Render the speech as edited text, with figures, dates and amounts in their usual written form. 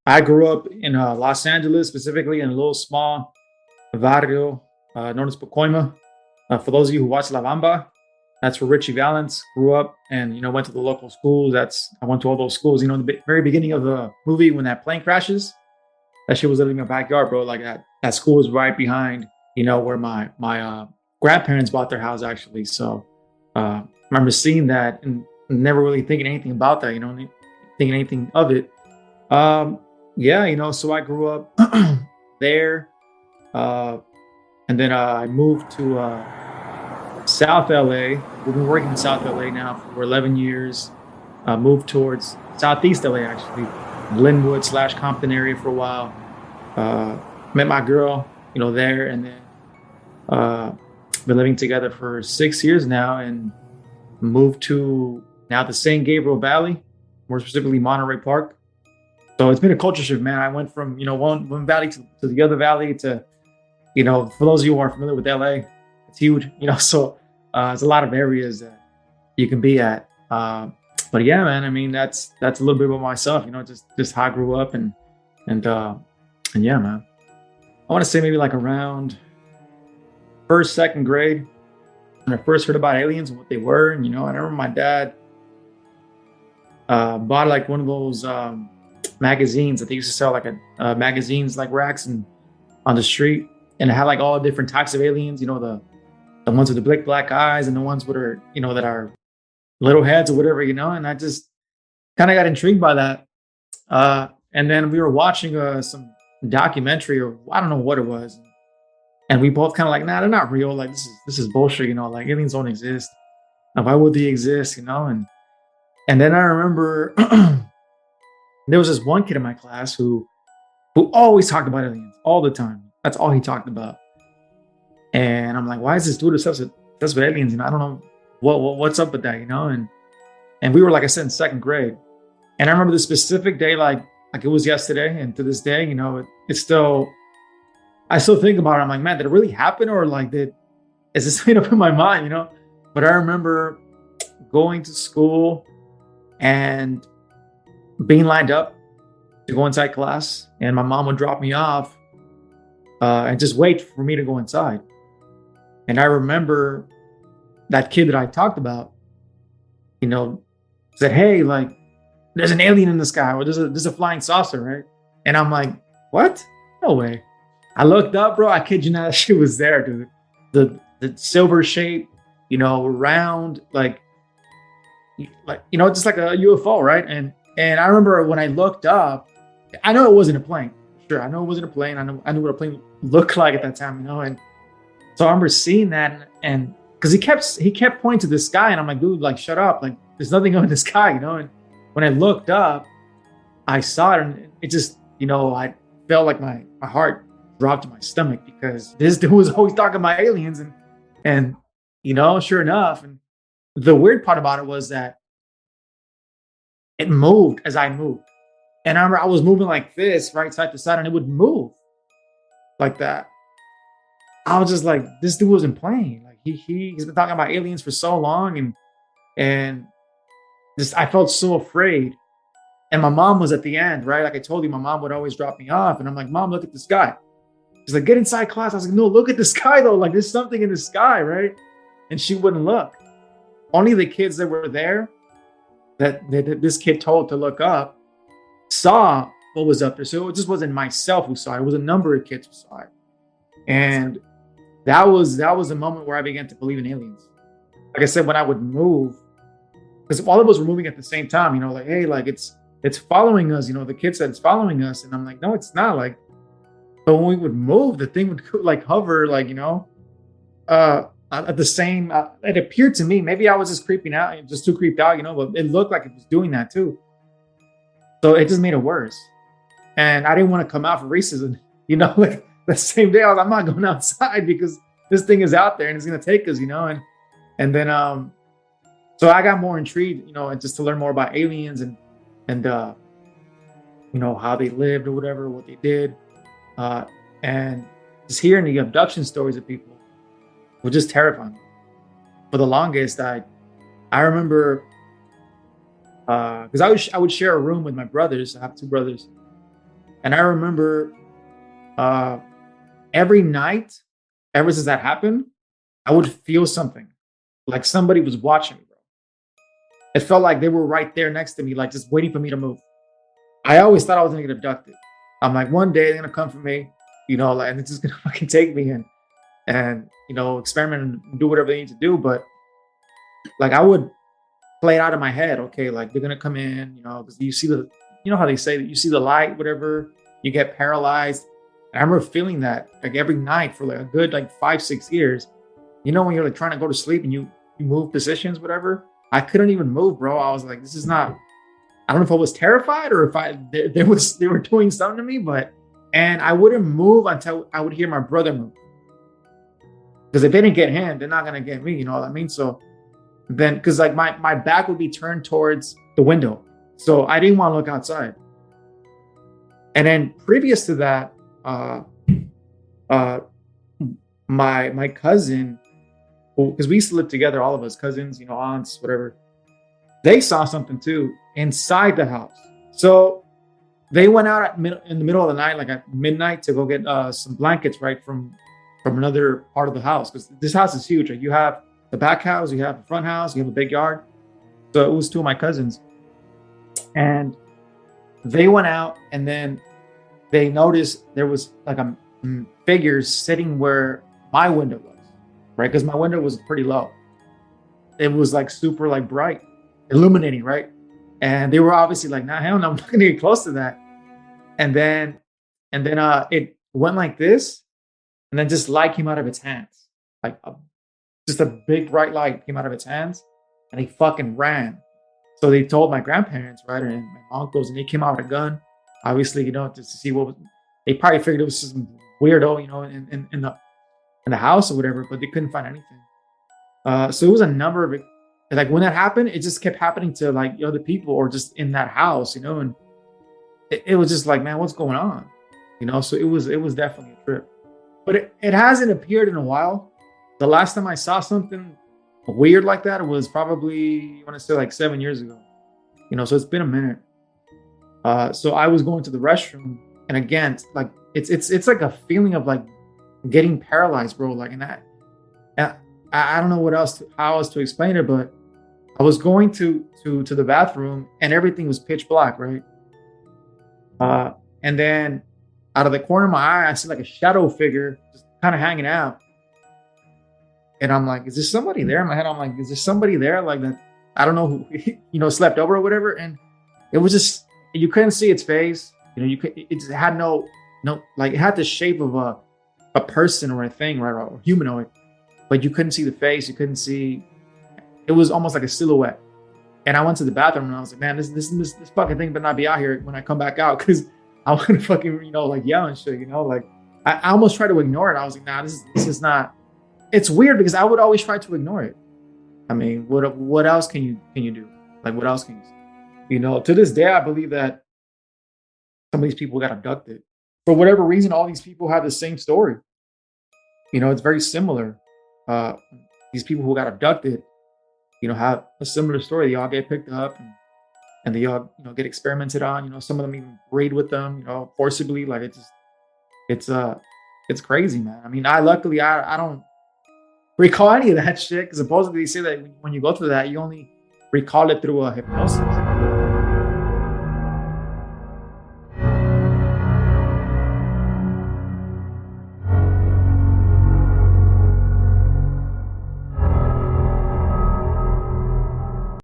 I grew up in Los Angeles, specifically in a little small barrio known as Pacoima. For those of you who watch La Bamba, that's where Richie Valens grew up, and went to the local schools. I went to all those schools. The very beginning of the movie when that plane crashes, that shit was literally in my backyard, bro. Like that school was right behind, where my grandparents bought their house actually. So I remember seeing that and never really thinking anything about that. Thinking anything of it. Um, yeah, so I grew up there, uh, and then I moved to South LA. We've been working in South LA now for 11 years. Moved towards Southeast LA actually, Linwood slash Compton area for a while. Uh, Met my girl, there, and then uh, been living together for 6 years now, and moved to now the San Gabriel Valley, more specifically Monterey Park. So it's been a culture shift, man. I went from one valley to the other valley to for those of you who aren't familiar with LA, it's huge. So there's a lot of areas that you can be at. But yeah, man. I mean, that's a little bit about myself. Just how I grew up and and yeah, man. I want to say maybe like around first, second grade when I first heard about aliens and what they were. And I remember my dad bought like one of those magazines that they used to sell, like a magazines like racks and on the street, and it had like all different types of aliens. The ones with the black eyes and the ones that are that are little heads or whatever. And I just kind of got intrigued by that. And then we were watching some documentary, or I don't know what it was, and we both kind of like, nah, they're not real. Like this is bullshit. Like aliens don't exist. Now, why would they exist? And then I remember there was this one kid in my class who always talked about aliens all the time. That's all he talked about. And I'm like, why is this dude obsessed with aliens? I don't know what's up with that, And we were, like I said, in second grade. And I remember the specific day, like it was yesterday, and to this day, it's still, I still think about it. I'm like, man, did it really happen, or like is this made up in my mind, But I remember going to school and being lined up to go inside class, and my mom would drop me off and just wait for me to go inside. And I remember that kid that I talked about, said, hey, like, there's an alien in the sky, or there's a flying saucer, right? And I'm like, what? No way. I looked up, bro. I kid you not, that shit was there, dude. The silver shape, round, like just like a UFO, right? And I remember when I looked up, I know it wasn't a plane. Sure, I know it wasn't a plane. I knew what a plane looked like at that time, And so I remember seeing that, and because he kept pointing to the sky, and I'm like, dude, like, shut up, like, there's nothing in the sky, And when I looked up, I saw it, and it just, I felt like my heart dropped to my stomach, because this dude was always talking about aliens, and sure enough, and the weird part about it was that it moved as I moved. And I remember I was moving like this, right side to side, and it would move like that. I was just like, this dude wasn't playing. Like he's been talking about aliens for so long, and just I felt so afraid. And my mom was at the end, right? Like I told you, my mom would always drop me off, and I'm like, Mom, look at the sky. She's like, get inside class. I was like, no, look at the sky though. Like there's something in the sky, right? And she wouldn't look. Only the kids that were there, that this kid told to look up, saw what was up there. So it just wasn't myself who saw it. It was a number of kids who saw it. And that was a moment where I began to believe in aliens. Like I said, when I would move, because all of us were moving at the same time, like, hey, like it's following us, the kid said it's following us. And I'm like, no, it's not. Like, but when we would move, the thing would like hover, like, at the same, it appeared to me, maybe I was just creeping out, just too creeped out, but it looked like it was doing that too. So it just made it worse. And I didn't want to come out for recess. And, like the same day, I'm not going outside because this thing is out there and it's going to take us, and then, so I got more intrigued, and just to learn more about aliens and how they lived or whatever, what they did. And just hearing the abduction stories of people was just terrifying. For the longest, I remember, because I would share a room with my brothers. I have two brothers, And I remember uh, every night, ever since that happened, I would feel something like somebody was watching me, bro. It felt like they were right there next to me, like just waiting for me to move. I always thought I was gonna get abducted. I'm like, one day they're gonna come for me, like, and it's just gonna fucking take me and experiment and do whatever they need to do. But like, I would play it out in my head. Okay, like they're gonna come in, because you see how they say that you see the light, whatever, you get paralyzed. And I remember feeling that like every night for like a good like 5-6 years. When you're like trying to go to sleep and you move positions, whatever. I couldn't even move, bro. I was like, this is not. I don't know if I was terrified or if they were doing something to me, and I wouldn't move until I would hear my brother move. Because if they didn't get him, they're not gonna get me. You know what I mean? So then, because like my back would be turned towards the window, so I didn't want to look outside. And then previous to that, my cousin, because we used to live together, all of us cousins, aunts, whatever. They saw something too inside the house. So they went out in the middle of the night, like at midnight, to go get some blankets, right, from another part of the house, because this house is huge. Like, you have the back house, you have the front house, you have a big yard. So it was two of my cousins, and they went out, and then they noticed there was like a figures sitting where my window was, right, because my window was pretty low. It was like super like bright, illuminating, right? And they were obviously like, nah, hell no, I'm not gonna get close to that. And then it went like this, and then just light came out of its hands, like just a big bright light came out of its hands, and he fucking ran. So they told my grandparents, right, and my uncles, and they came out with a gun, obviously, just to see what was. They probably figured it was some weirdo, in the house or whatever, but they couldn't find anything. So it was a number of it. Like when that happened, it just kept happening to like other people or just in that house, and it was just like, man, what's going on? So it was definitely a trip. But it hasn't appeared in a while. The last time I saw something weird like that, it was probably, I want to say like 7 years ago. So it's been a minute. So I was going to the restroom, and again, like it's like a feeling of like getting paralyzed, bro. Like, and I don't know how else to explain it, but I was going to the bathroom, and everything was pitch black, right? And then out of the corner of my eye, I see like a shadow figure just kind of hanging out. And I'm like, is there somebody there? In my head, I'm like, is there somebody there? Like that, I don't know who, slept over or whatever. And it was just, you couldn't see its face. It had no, like it had the shape of a person or a thing, right? Or humanoid. But you couldn't see the face. You couldn't see. It was almost like a silhouette. And I went to the bathroom, and I was like, man, this fucking thing better not be out here when I come back out, because I want to fucking, like yell and shit, like I almost tried to ignore it. I was like, nah, this is not. It's weird because I would always try to ignore it. I mean, what else can you do? Like, what else can you do? To this day, I believe that some of these people got abducted. For whatever reason, all these people have the same story. It's very similar. These people who got abducted, have a similar story. They all get picked up and they all, get experimented on. Some of them even breed with them, forcibly. Like it's crazy, man. I mean, I don't recall any of that shit, because supposedly they say that when you go through that, you only recall it through a hypnosis.